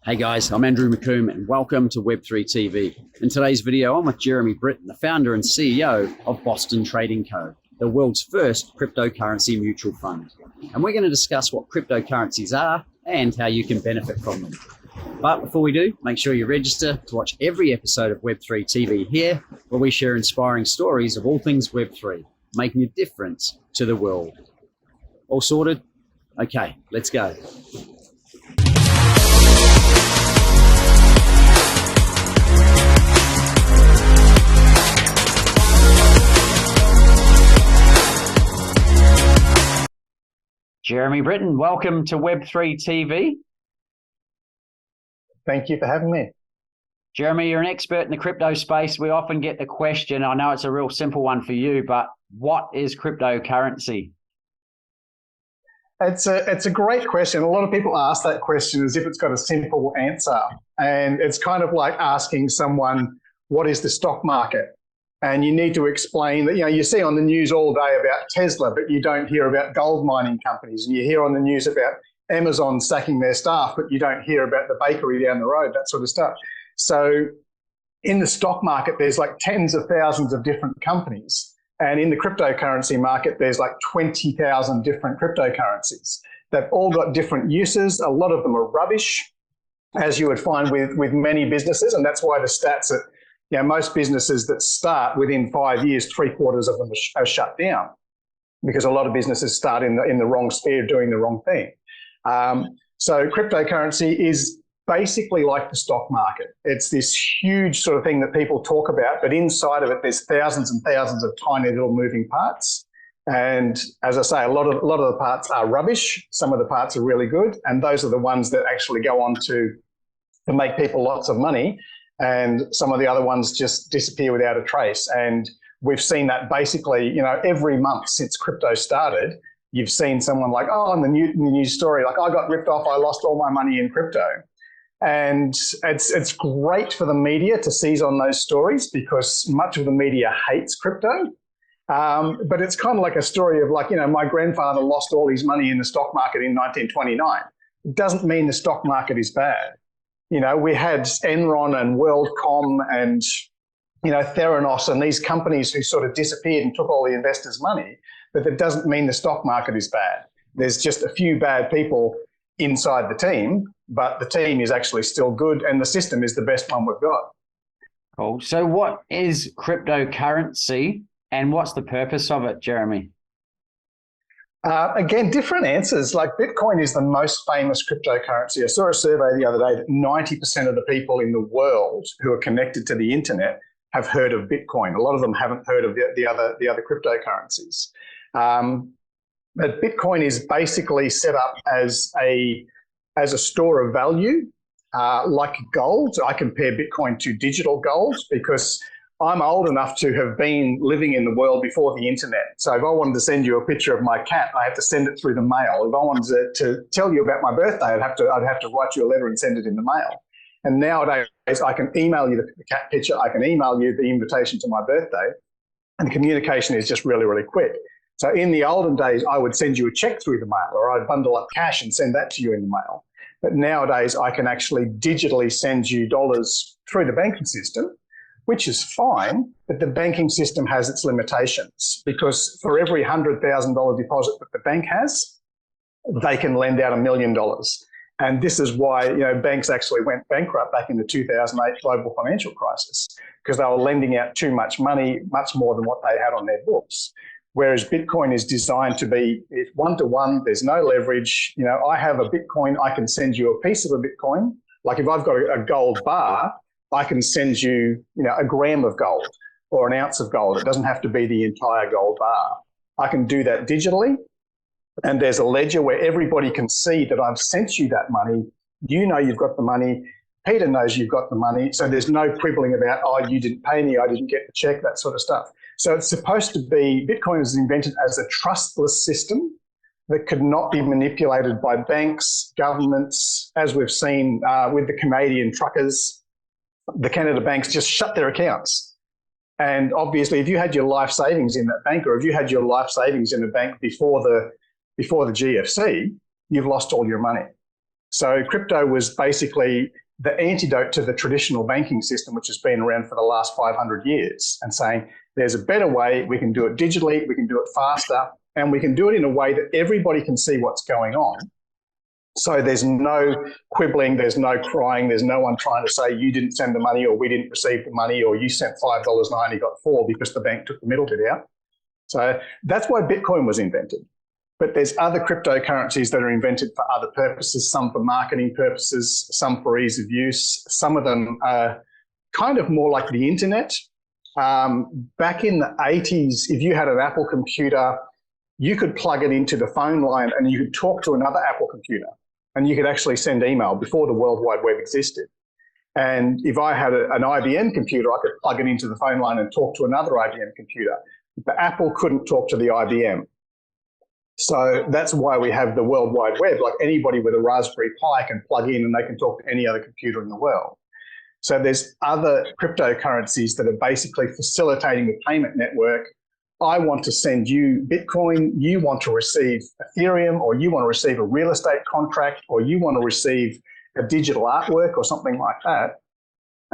Hey guys, I'm Andrew McComb and welcome to Web3 TV. In today's video, I'm with Jeremy Britton, the founder and CEO of Boston Trading Co., the world's first cryptocurrency mutual fund. And we're going to discuss what cryptocurrencies are and how you can benefit from them. But before we do, make sure you register to watch every episode of Web3 TV here, where we share inspiring stories of all things Web3, making a difference to the world. All sorted? Okay, let's go. Jeremy Britton, welcome to Web3 TV. Thank you for having me. Jeremy, you're an expert in the crypto space. We often get the question, I know it's a real simple one for you, but what is cryptocurrency? It's a great question. A lot of people ask that question as if it's got a simple answer. And it's kind of like asking someone, what is the stock market? And you need to explain that, you see on the news all day about Tesla, but you don't hear about gold mining companies. And you hear on the news about Amazon sacking their staff, but you don't hear about the bakery down the road, that sort of stuff. So in the stock market, there's like tens of thousands of different companies. And in the cryptocurrency market, there's like 20,000 different cryptocurrencies. They've all got different uses. A lot of them are rubbish, as you would find with many businesses. And that's why the stats are, most businesses that start within 5 years, 3/4 of them are shut down because a lot of businesses start in the wrong sphere doing the wrong thing. So cryptocurrency is basically like the stock market. It's this huge sort of thing that people talk about, but inside of it, there's thousands and thousands of tiny little moving parts. And as I say, a lot of the parts are rubbish. Some of the parts are really good. And those are the ones that actually go on to make people lots of money. And some of the other ones just disappear without a trace. And we've seen that basically, every month since crypto started, you've seen someone like, in the news story, like, I got ripped off, I lost all my money in crypto. And it's great for the media to seize on those stories because much of the media hates crypto. But it's kind of like a story of like, my grandfather lost all his money in the stock market in 1929. It doesn't mean the stock market is bad. We had Enron and WorldCom and, Theranos and these companies who sort of disappeared and took all the investors' money, but that doesn't mean the stock market is bad. There's just a few bad people inside the team, but the team is actually still good and the system is the best one we've got. Cool. So what is cryptocurrency and what's the purpose of it, Jeremy? Again, different answers. Like Bitcoin is the most famous cryptocurrency. I saw a survey the other day that 90% of the people in the world who are connected to the internet have heard of Bitcoin. A lot of them haven't heard of the other cryptocurrencies. But Bitcoin is basically set up as a store of value, like gold. I compare Bitcoin to digital gold because I'm old enough to have been living in the world before the internet. So if I wanted to send you a picture of my cat, I have to send it through the mail. If I wanted to tell you about my birthday, I'd have to write you a letter and send it in the mail. And nowadays, I can email you the cat picture. I can email you the invitation to my birthday. And the communication is just really, really quick. So in the olden days, I would send you a check through the mail or I'd bundle up cash and send that to you in the mail. But nowadays, I can actually digitally send you dollars through the banking system, which is fine, but the banking system has its limitations because for every $100,000 deposit that the bank has, they can lend out $1 million. And this is why banks actually went bankrupt back in the 2008 global financial crisis because they were lending out too much money, much more than what they had on their books. Whereas Bitcoin is designed to be one-to-one, there's no leverage. I have a Bitcoin, I can send you a piece of a Bitcoin. Like if I've got a gold bar, I can send you, a gram of gold or an ounce of gold. It doesn't have to be the entire gold bar. I can do that digitally. And there's a ledger where everybody can see that I've sent you that money. You've got the money. Peter knows you've got the money. So there's no quibbling about, you didn't pay me, I didn't get the check, that sort of stuff. So it's supposed to be, Bitcoin was invented as a trustless system that could not be manipulated by banks, governments, as we've seen with the Canadian truckers. The Canada banks just shut their accounts. And obviously, if you had your life savings in that bank or if you had your life savings in a bank before the GFC, you've lost all your money. So crypto was basically the antidote to the traditional banking system, which has been around for the last 500 years, and saying there's a better way. We can do it digitally, we can do it faster, and we can do it in a way that everybody can see what's going on. So there's no quibbling, there's no crying, there's no one trying to say you didn't send the money or we didn't receive the money or you sent $5 and I only got $4 because the bank took the middle bit out. So that's why Bitcoin was invented. But there's other cryptocurrencies that are invented for other purposes, some for marketing purposes, some for ease of use. Some of them are kind of more like the internet. Back in the 80s, if you had an Apple computer, you could plug it into the phone line and you could talk to another Apple computer and you could actually send email before the World Wide Web existed. And if I had an IBM computer, I could plug it into the phone line and talk to another IBM computer. But Apple couldn't talk to the IBM. So that's why we have the World Wide Web. Like anybody with a Raspberry Pi can plug in and they can talk to any other computer in the world. So there's other cryptocurrencies that are basically facilitating the payment network. I want to send you Bitcoin, you want to receive Ethereum, or you want to receive a real estate contract, or you want to receive a digital artwork or something like that.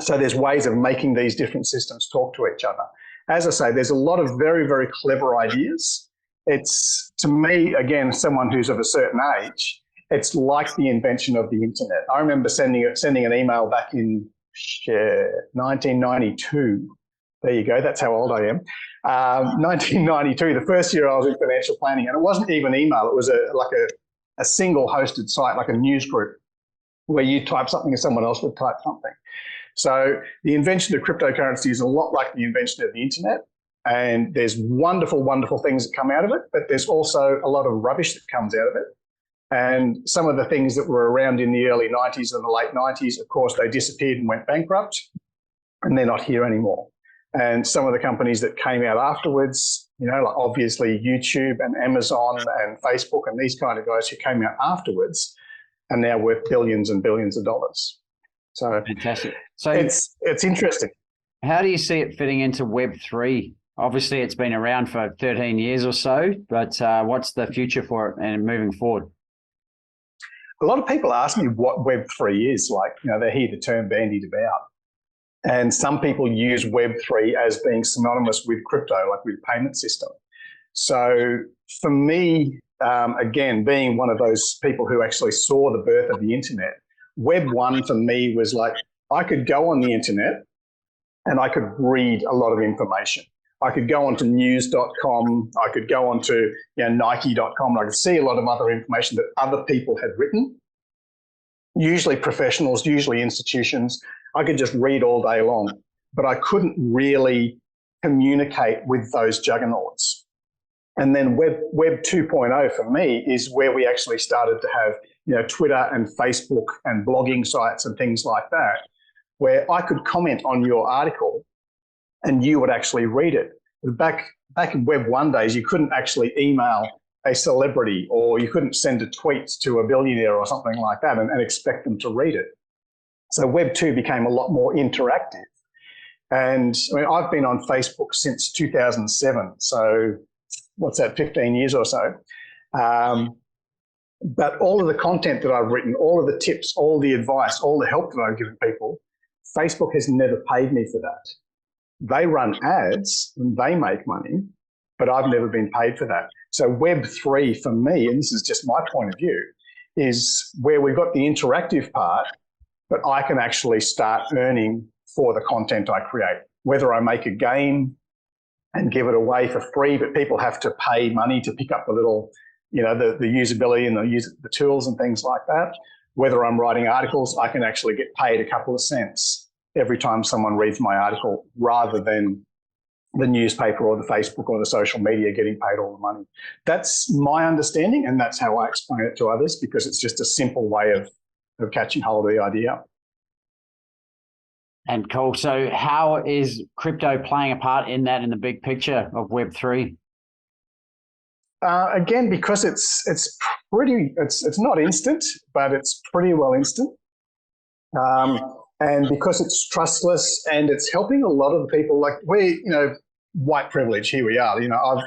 So there's ways of making these different systems talk to each other. As I say, there's a lot of very, very clever ideas. It's, to me, again, someone who's of a certain age, it's like the invention of the internet. I remember sending an email back in 1992. There you go, that's how old I am. 1992, the first year I was in financial planning, and it wasn't even email, it was a single hosted site, like a news group, where you type something and someone else would type something. So the invention of cryptocurrency is a lot like the invention of the internet, and there's wonderful, wonderful things that come out of it, but there's also a lot of rubbish that comes out of it. And some of the things that were around in the early 90s and the late 90s, of course, they disappeared and went bankrupt, and they're not here anymore. And some of the companies that came out afterwards, you know, like obviously YouTube and Amazon and Facebook and these kind of guys who came out afterwards are now worth billions and billions of dollars. So fantastic. So it's interesting. How do you see it fitting into Web3? Obviously, it's been around for 13 years or so, but what's the future for it and moving forward? A lot of people ask me what Web3 is. Like, you know, they hear the term bandied about. And some people use Web3 as being synonymous with crypto, like with payment system. So for me, again, being one of those people who actually saw the birth of the internet, Web 1 for me was like, I could go on the internet and I could read a lot of information. I could go onto news.com, I could go onto Nike.com, and I could see a lot of other information that other people had written, usually professionals, usually institutions. I could just read all day long, but I couldn't really communicate with those juggernauts. And then Web 2.0 for me is where we actually started to have, you know, Twitter and Facebook and blogging sites and things like that, where I could comment on your article and you would actually read it. Back in Web 1 days, you couldn't actually email a celebrity, or you couldn't send a tweet to a billionaire or something like that and expect them to read it. So Web 2 became a lot more interactive. And I mean, I've been on Facebook since 2007. So what's that, 15 years or so. But all of the content that I've written, all of the tips, all the advice, all the help that I've given people, Facebook has never paid me for that. They run ads and they make money, but I've never been paid for that. So Web 3 for me, and this is just my point of view, is where we've got the interactive part, but I can actually start earning for the content I create. Whether I make a game and give it away for free, but people have to pay money to pick up the little, you know, the usability and the tools and things like that. Whether I'm writing articles, I can actually get paid a couple of cents every time someone reads my article, rather than the newspaper or the Facebook or the social media getting paid all the money. That's my understanding, and that's how I explain it to others, because it's just a simple way of catching hold of the idea. And cool. So how is crypto playing a part in that, in the big picture of Web3? Again, because it's not instant, but it's pretty well instant. And because it's trustless and it's helping a lot of the people, like white privilege, here we are.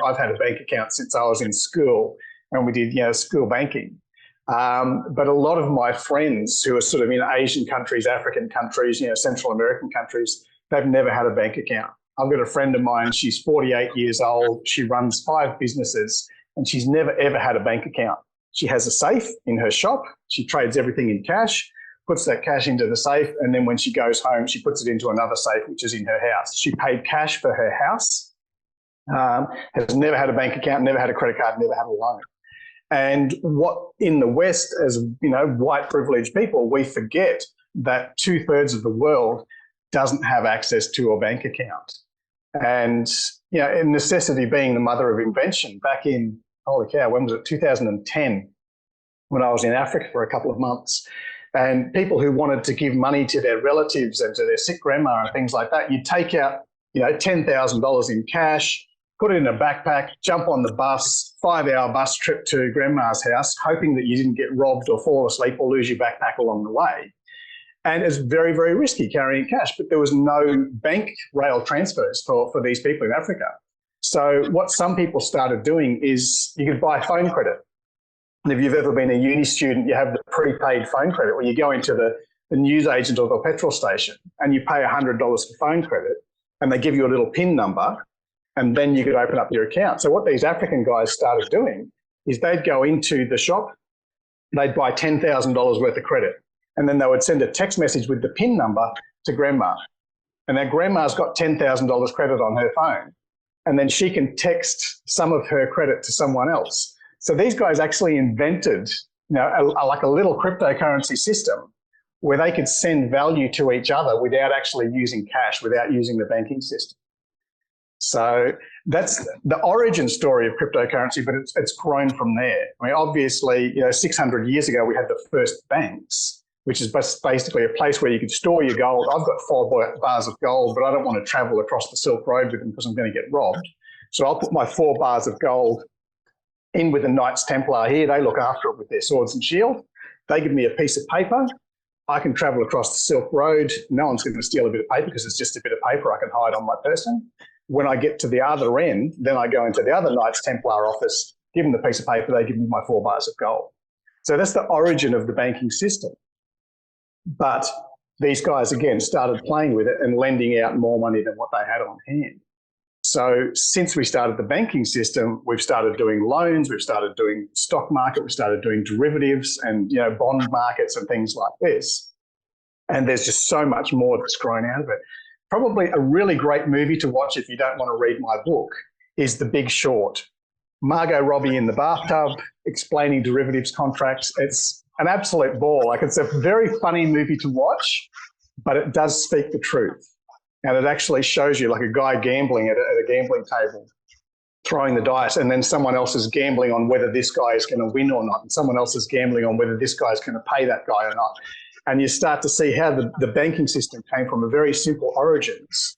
I've had a bank account since I was in school, and we did, school banking. But a lot of my friends who are sort of in Asian countries, African countries, Central American countries, they've never had a bank account. I've got a friend of mine, she's 48 years old. She runs 5 businesses and she's never, ever had a bank account. She has a safe in her shop. She trades everything in cash, puts that cash into the safe, and then when she goes home, she puts it into another safe, which is in her house. She paid cash for her house, has never had a bank account, never had a credit card, never had a loan. And what in the West, as white privileged people, we forget that 2/3 of the world doesn't have access to a bank account. And necessity being the mother of invention, back in, holy cow, when was it? 2010, when I was in Africa for a couple of months. And people who wanted to give money to their relatives and to their sick grandma and things like that, you'd take out, $10,000 in cash, put it in a backpack, jump on the bus, 5-hour bus trip to grandma's house, hoping that you didn't get robbed or fall asleep or lose your backpack along the way. And it's very, very risky carrying cash, but there was no bank rail transfers for these people in Africa. So what some people started doing is you could buy phone credit. And if you've ever been a uni student, you have the prepaid phone credit where you go into the newsagent or the petrol station and you pay $100 for phone credit and they give you a little PIN number and then you could open up your account. So what these African guys started doing is they'd go into the shop, they'd buy $10,000 worth of credit, and then they would send a text message with the PIN number to grandma. And that grandma's got $10,000 credit on her phone. And then she can text some of her credit to someone else. So these guys actually invented, like a little cryptocurrency system where they could send value to each other without actually using cash, without using the banking system. So that's the origin story of cryptocurrency, but it's grown from there. I mean, obviously, 600 years ago, we had the first banks, which is basically a place where you could store your gold. I've got 4 bars of gold, but I don't want to travel across the Silk Road with them because I'm going to get robbed. So I'll put my 4 bars of gold in with the Knights Templar here. They look after it with their swords and shield. They give me a piece of paper. I can travel across the Silk Road. No one's going to steal a bit of paper because it's just a bit of paper I can hide on my person. When I get to the other end, then I go into the other Knights Templar office, give them the piece of paper, they give me my 4 bars of gold. So that's the origin of the banking system. But these guys, again, started playing with it and lending out more money than what they had on hand. So since we started the banking system, we've started doing loans, we've started doing stock market, we've started doing derivatives and bond markets and things like this. And there's just so much more that's grown out of it. Probably a really great movie to watch if you don't want to read my book is The Big Short. Margot Robbie in the bathtub explaining derivatives contracts. It's an absolute ball. Like, it's a very funny movie to watch, but it does speak the truth. And it actually shows you like a guy gambling at a gambling table, throwing the dice, and then someone else is gambling on whether this guy is going to win or not, and someone else is gambling on whether this guy is going to pay that guy or not. And you start to see how the banking system came from a very simple origins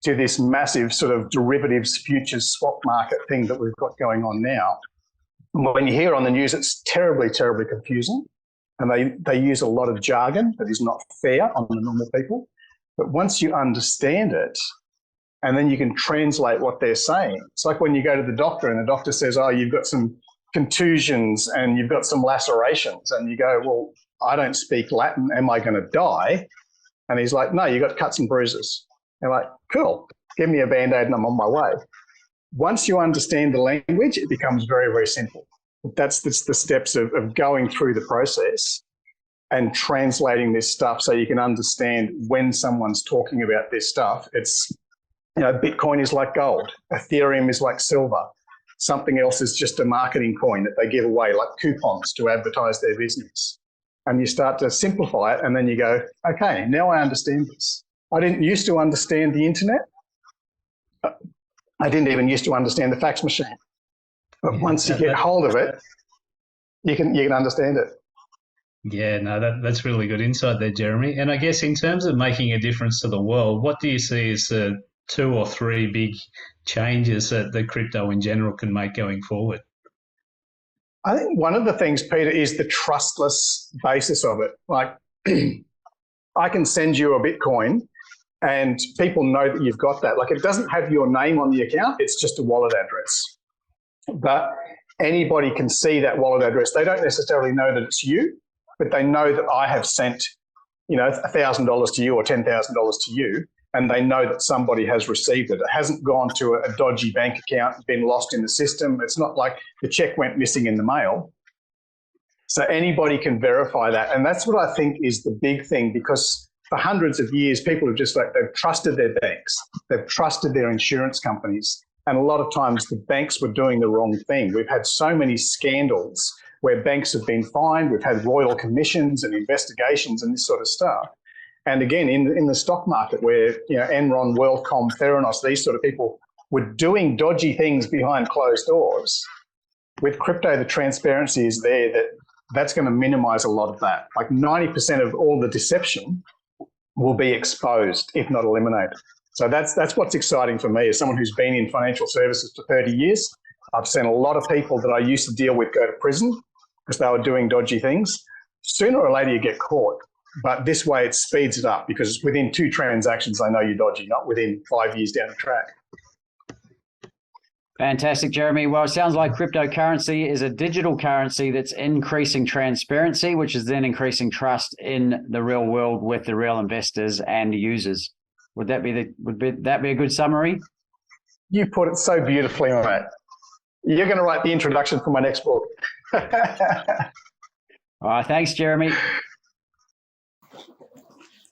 to this massive sort of derivatives, futures, swap market thing that we've got going on now. When you hear on the news, it's terribly, terribly confusing. And they use a lot of jargon that is not fair on the normal people. But once you understand it, and then you can translate what they're saying. It's like when you go to the doctor and the doctor says, oh, you've got some contusions and you've got some lacerations. And you go, well, I don't speak Latin. Am I going to die? And he's like, no, you've got cuts and bruises. And I'm like, cool, give me a Band-Aid and I'm on my way. Once you understand the language, it becomes very, very simple. That's the steps of going through the process and translating this stuff so you can understand when someone's talking about this stuff. It's, Bitcoin is like gold. Ethereum is like silver. Something else is just a marketing coin that they give away, like coupons to advertise their business. And you start to simplify it and then you go, okay, now I understand this. I didn't used to understand the internet. I didn't even used to understand the fax machine. But once you get hold of it, you can understand it. Yeah, no, that's really good insight there, Jeremy. And I guess in terms of making a difference to the world, what do you see as 2 or 3 big changes that the crypto in general can make going forward? I think one of the things, Peter, is the trustless basis of it. Like, I can send you a Bitcoin and people know that you've got that. Like, it doesn't have your name on the account. It's just a wallet address. But anybody can see that wallet address. They don't necessarily know that it's you, but they know that I have sent, $1,000 to you or $10,000 to you, and they know that somebody has received it. It hasn't gone to a dodgy bank account, been lost in the system. It's not like the check went missing in the mail. So anybody can verify that. And that's what I think is the big thing, because for hundreds of years, people have just they've trusted their banks, they've trusted their insurance companies. And a lot of times the banks were doing the wrong thing. We've had so many scandals where banks have been fined. We've had royal commissions and investigations and this sort of stuff. And again, in the stock market where, Enron, WorldCom, Theranos, these sort of people were doing dodgy things behind closed doors, with crypto, the transparency is there that's going to minimize a lot of that. Like 90% of all the deception will be exposed, if not eliminated. So that's what's exciting for me as someone who's been in financial services for 30 years. I've seen a lot of people that I used to deal with go to prison because they were doing dodgy things. Sooner or later you get caught. But this way it speeds it up, because within 2 transactions, they know you're dodgy, not within 5 years down the track. Fantastic, Jeremy. Well, it sounds like cryptocurrency is a digital currency that's increasing transparency, which is then increasing trust in the real world with the real investors and users. Would that be a good summary? You put it so beautifully, mate. You're going to write the introduction for my next book. All right, thanks, Jeremy.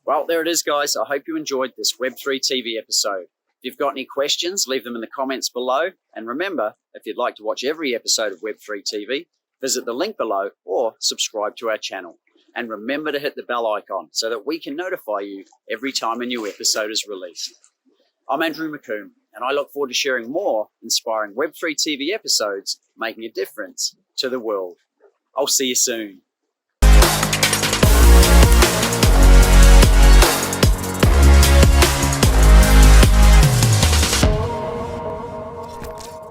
Well, there it is, guys. I hope you enjoyed this Web3 TV episode. If you've got any questions, leave them in the comments below. And remember, if you'd like to watch every episode of Web3 TV, visit the link below or subscribe to our channel. And remember to hit the bell icon so that we can notify you every time a new episode is released. I'm Andrew McComb, and I look forward to sharing more inspiring Web3 TV episodes making a difference to the world. I'll see you soon.